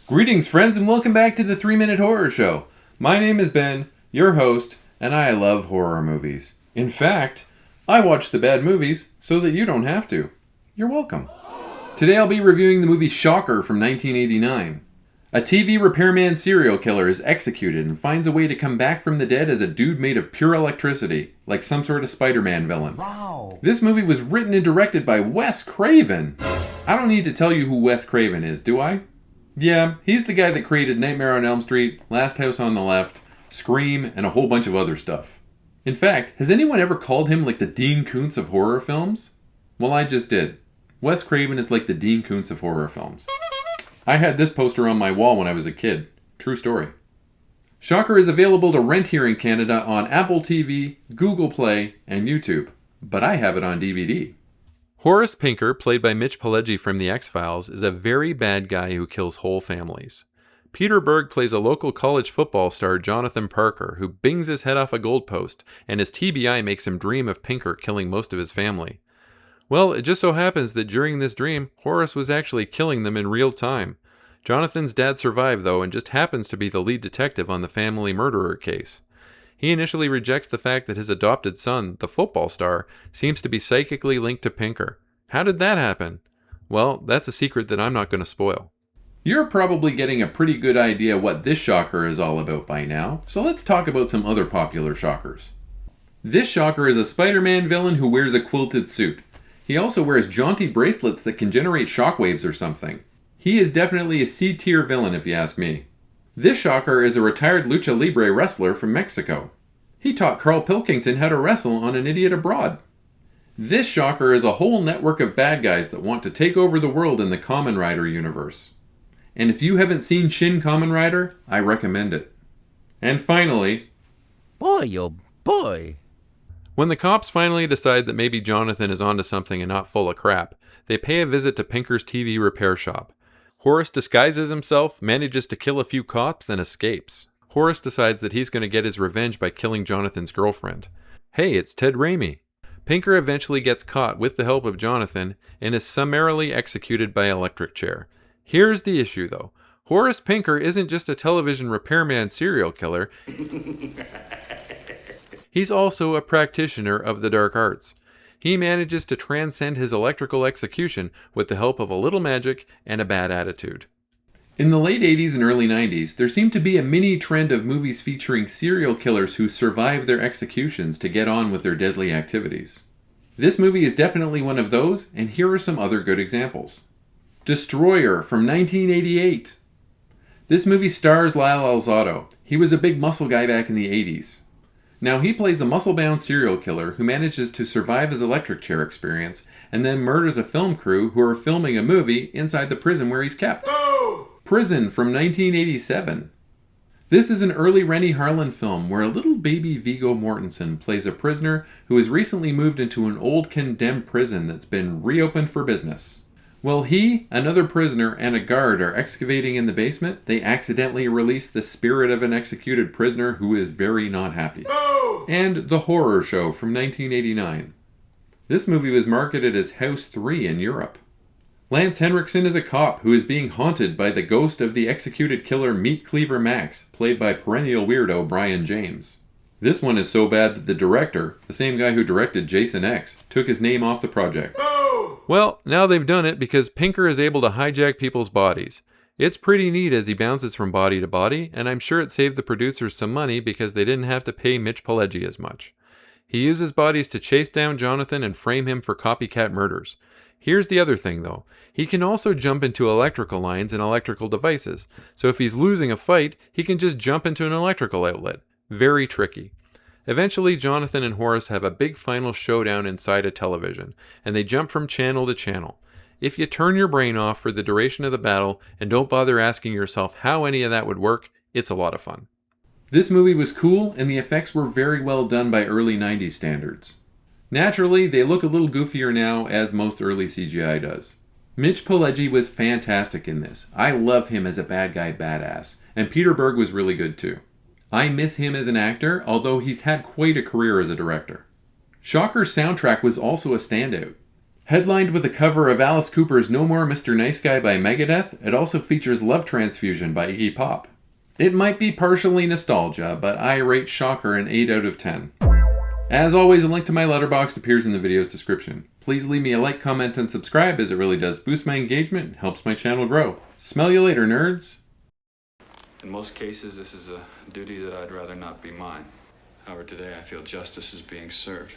Greetings, friends, and welcome back to the 3-Minute Horror Show. My name is Ben, your host, and I love horror movies. In fact, I watch the bad movies so that you don't have to. You're welcome. Today I'll be reviewing the movie Shocker from 1989. A TV repairman serial killer is executed and finds a way to come back from the dead as a dude made of pure electricity, like some sort of Spider-Man villain. Wow. This movie was written and directed by Wes Craven. I don't need to tell you who Wes Craven is, do I? Yeah, he's the guy that created Nightmare on Elm Street, Last House on the Left, Scream, and a whole bunch of other stuff. In fact, has anyone ever called him like the Dean Koontz of horror films? Well, I just did. Wes Craven is like the Dean Koontz of horror films. I had this poster on my wall when I was a kid. True story. Shocker is available to rent here in Canada on Apple TV, Google Play, and YouTube. But I have it on DVD. Horace Pinker, played by Mitch Pileggi from The X-Files, is a very bad guy who kills whole families. Peter Berg plays a local college football star, Jonathan Parker, who bings his head off a goalpost, and his TBI makes him dream of Pinker killing most of his family. Well, it just so happens that during this dream, Horace was actually killing them in real time. Jonathan's dad survived, though, and just happens to be the lead detective on the family murderer case. He initially rejects the fact that his adopted son, the football star, seems to be psychically linked to Pinker. How did that happen? Well, that's a secret that I'm not going to spoil. You're probably getting a pretty good idea what this shocker is all about by now, so let's talk about some other popular shockers. This shocker is a Spider-Man villain who wears a quilted suit. He also wears jaunty bracelets that can generate shockwaves or something. He is definitely a C-tier villain if you ask me. This shocker is a retired lucha libre wrestler from Mexico. He taught Carl Pilkington how to wrestle on An Idiot Abroad. This shocker is a whole network of bad guys that want to take over the world in the Kamen Rider universe. And if you haven't seen Shin Kamen Rider, I recommend it. And finally... Boy, oh boy. When the cops finally decide that maybe Jonathan is onto something and not full of crap, they pay a visit to Pinker's TV repair shop. Horace disguises himself, manages to kill a few cops, and escapes. Horace decides that he's going to get his revenge by killing Jonathan's girlfriend. Hey, it's Ted Raimi. Pinker eventually gets caught with the help of Jonathan and is summarily executed by electric chair. Here's the issue, though. Horace Pinker isn't just a television repairman serial killer. He's also a practitioner of the dark arts. He manages to transcend his electrical execution with the help of a little magic and a bad attitude. In the late 80s and early 90s, there seemed to be a mini trend of movies featuring serial killers who survive their executions to get on with their deadly activities. This movie is definitely one of those, and here are some other good examples. Destroyer from 1988. This movie stars Lyle Alzado. He was a big muscle guy back in the 80s. Now, he plays a muscle-bound serial killer who manages to survive his electric chair experience and then murders a film crew who are filming a movie inside the prison where he's kept. Oh! Prison from 1987. This is an early Rennie Harlan film where a little baby Viggo Mortensen plays a prisoner who has recently moved into an old condemned prison that's been reopened for business. While he, another prisoner, and a guard are excavating in the basement, they accidentally release the spirit of an executed prisoner who is very not happy. Oh! And The Horror Show from 1989. This movie was marketed as House 3 in Europe. Lance Henriksen is a cop who is being haunted by the ghost of the executed killer Meat Cleaver Max, played by perennial weirdo Brian James. This one is so bad that the director, the same guy who directed Jason X, took his name off the project. Well, now they've done it because Pinker is able to hijack people's bodies. It's pretty neat as he bounces from body to body, and I'm sure it saved the producers some money because they didn't have to pay Mitch Pileggi as much. He uses bodies to chase down Jonathan and frame him for copycat murders. Here's the other thing, though. He can also jump into electrical lines and electrical devices, so if he's losing a fight, he can just jump into an electrical outlet. Very tricky. Eventually, Jonathan and Horace have a big final showdown inside a television, and they jump from channel to channel. If you turn your brain off for the duration of the battle and don't bother asking yourself how any of that would work, it's a lot of fun. This movie was cool, and the effects were very well done by early 90s standards. Naturally, they look a little goofier now, as most early CGI does. Mitch Pileggi was fantastic in this. I love him as a bad guy badass, and Peter Berg was really good too. I miss him as an actor, although he's had quite a career as a director. Shocker's soundtrack was also a standout. Headlined with a cover of Alice Cooper's No More Mr. Nice Guy by Megadeth, it also features Love Transfusion by Iggy Pop. It might be partially nostalgia, but I rate Shocker an 8 out of 10. As always, a link to my Letterboxd appears in the video's description. Please leave me a like, comment, and subscribe, as it really does boost my engagement and helps my channel grow. Smell you later, nerds! In most cases, this is a duty that I'd rather not be mine. However, today I feel justice is being served.